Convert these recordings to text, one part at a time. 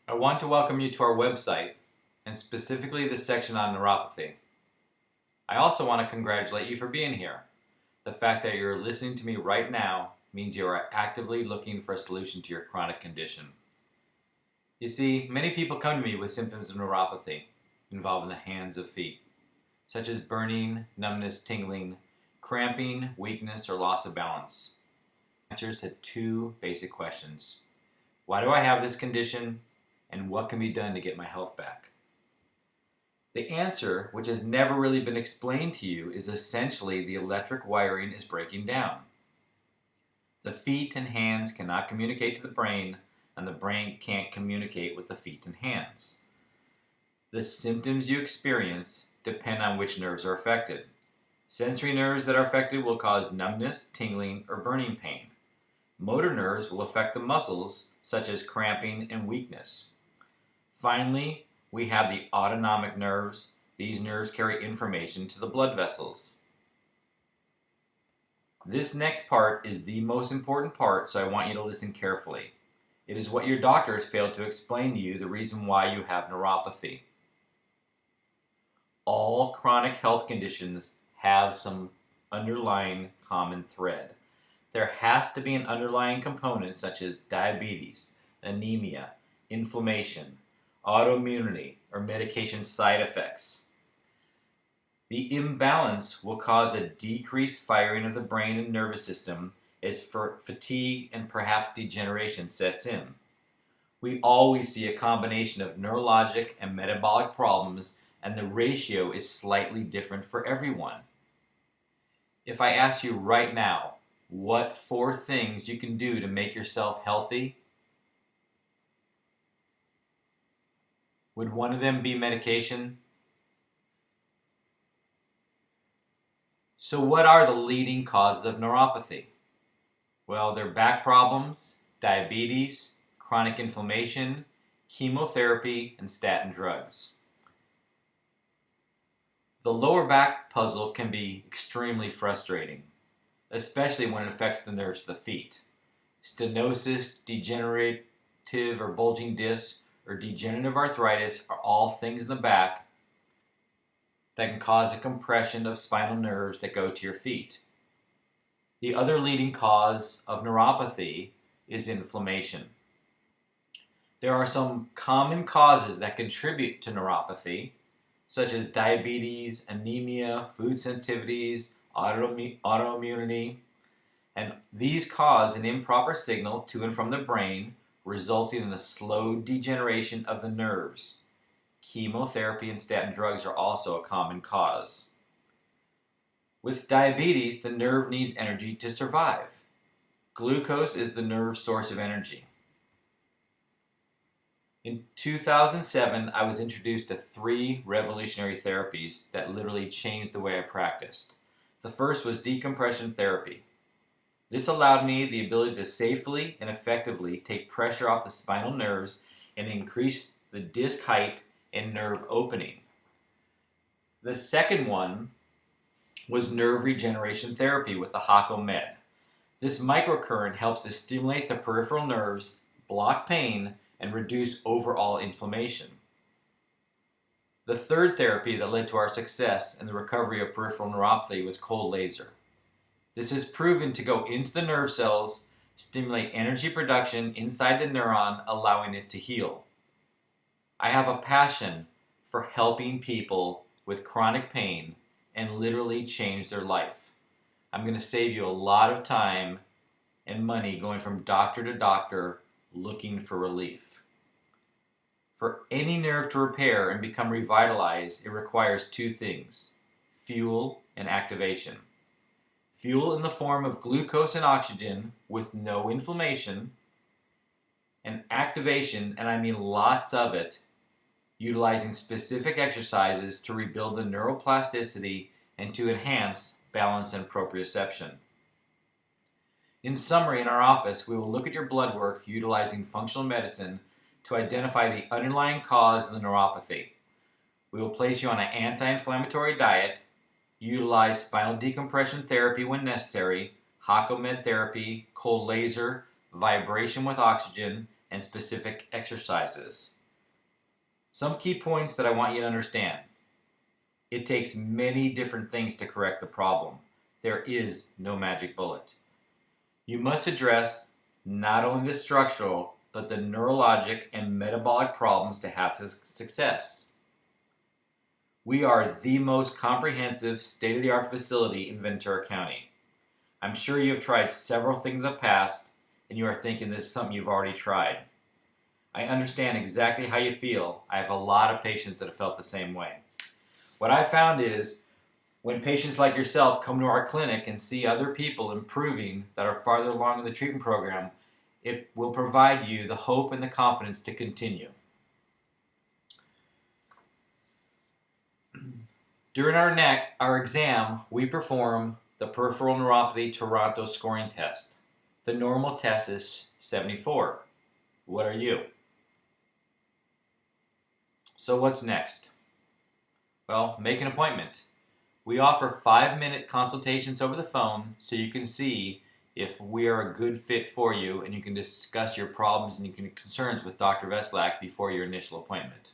I want to welcome you to our website, and specifically the section on neuropathy. I also want to congratulate you for being here. The fact that you're listening to me right now means you are actively looking for a solution to your chronic condition. You see, many people come to me with symptoms of neuropathy involving the hands or feet, such as burning, numbness, tingling, cramping, weakness, or loss of balance. Answers to two basic questions. Why do I have this condition? And what can be done to get my health back? The answer, which has never really been explained to you, is essentially the electric wiring is breaking down. The feet and hands cannot communicate to the brain, and the brain can't communicate with the feet and hands. The symptoms you experience depend on which nerves are affected. Sensory nerves that are affected will cause numbness, tingling, or burning pain. Motor nerves will affect the muscles, such as cramping and weakness. Finally, we have the autonomic nerves. These nerves carry information to the blood vessels. This next part is the most important part, so I want you to listen carefully. It is what your doctor has failed to explain to you, the reason why you have neuropathy. All chronic health conditions have some underlying common thread. There has to be an underlying component such as diabetes, anemia, inflammation, autoimmunity, or medication side effects. The imbalance will cause a decreased firing of the brain and nervous system as fatigue and perhaps degeneration sets in. We always see a combination of neurologic and metabolic problems, and the ratio is slightly different for everyone. If I ask you right now, what 4 things you can do to make yourself healthy? Would one of them be medication? So what are the leading causes of neuropathy? Well, they're back problems, diabetes, chronic inflammation, chemotherapy, and statin drugs. The lower back puzzle can be extremely frustrating, especially when it affects the nerves of the feet. Stenosis, degenerative or bulging discs, or degenerative arthritis are all things in the back that can cause a compression of spinal nerves that go to your feet. The other leading cause of neuropathy is inflammation. There are some common causes that contribute to neuropathy, such as diabetes, anemia, food sensitivities, autoimmunity, and these cause an improper signal to and from the brain, resulting in a slow degeneration of the nerves. Chemotherapy and statin drugs are also a common cause. With diabetes, the nerve needs energy to survive. Glucose is the nerve's source of energy. In 2007, I was introduced to 3 revolutionary therapies that literally changed the way I practiced. The first was decompression therapy. This allowed me the ability to safely and effectively take pressure off the spinal nerves and increase the disc height and nerve opening. The second one was nerve regeneration therapy with the HACO-Med. This microcurrent helps to stimulate the peripheral nerves, block pain, and reduce overall inflammation. The third therapy that led to our success in the recovery of peripheral neuropathy was cold laser. This is proven to go into the nerve cells, stimulate energy production inside the neuron, allowing it to heal. I have a passion for helping people with chronic pain and literally change their life. I'm going to save you a lot of time and money going from doctor to doctor looking for relief. For any nerve to repair and become revitalized, it requires 2 things: fuel and activation. Fuel in the form of glucose and oxygen with no inflammation, and activation, and I mean lots of it, utilizing specific exercises to rebuild the neuroplasticity and to enhance balance and proprioception. In summary, in our office, we will look at your blood work utilizing functional medicine to identify the underlying cause of the neuropathy. We will place you on an anti-inflammatory diet, utilize spinal decompression therapy when necessary, HACO-Med therapy, cold laser, vibration with oxygen, and specific exercises. Some key points that I want you to understand. It takes many different things to correct the problem. There is no magic bullet. You must address not only the structural, but the neurologic and metabolic problems to have success. We are the most comprehensive state-of-the-art facility in Ventura County. I'm sure you have tried several things in the past and you are thinking this is something you've already tried. I understand exactly how you feel. I have a lot of patients that have felt the same way. What I found is when patients like yourself come to our clinic and see other people improving that are farther along in the treatment program, it will provide you the hope and the confidence to continue. During our exam, we perform the Peripheral Neuropathy Toronto scoring test. The normal test is 74. What are you? So what's next? Well, make an appointment. We offer 5-minute consultations over the phone so you can see if we are a good fit for you and you can discuss your problems and your concerns with Dr. Veselak before your initial appointment.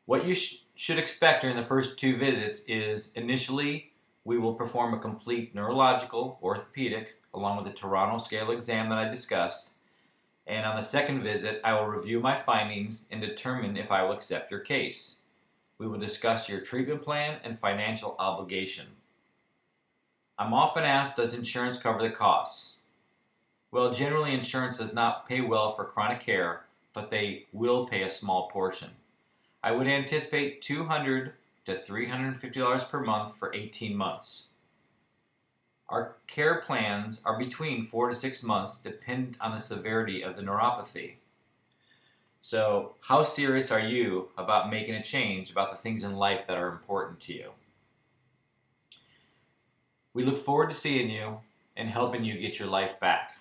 What you should expect during the first 2 visits is initially we will perform a complete neurological, orthopedic, along with the Toronto scale exam that I discussed. And on the second visit, I will review my findings and determine if I will accept your case. We will discuss your treatment plan and financial obligation. I'm often asked, does insurance cover the costs? Well, generally insurance does not pay well for chronic care, but they will pay a small portion. I would anticipate $200 to $350 per month for 18 months. Our care plans are between 4 to 6 months, depending on the severity of the neuropathy. So, how serious are you about making a change about the things in life that are important to you? We look forward to seeing you and helping you get your life back.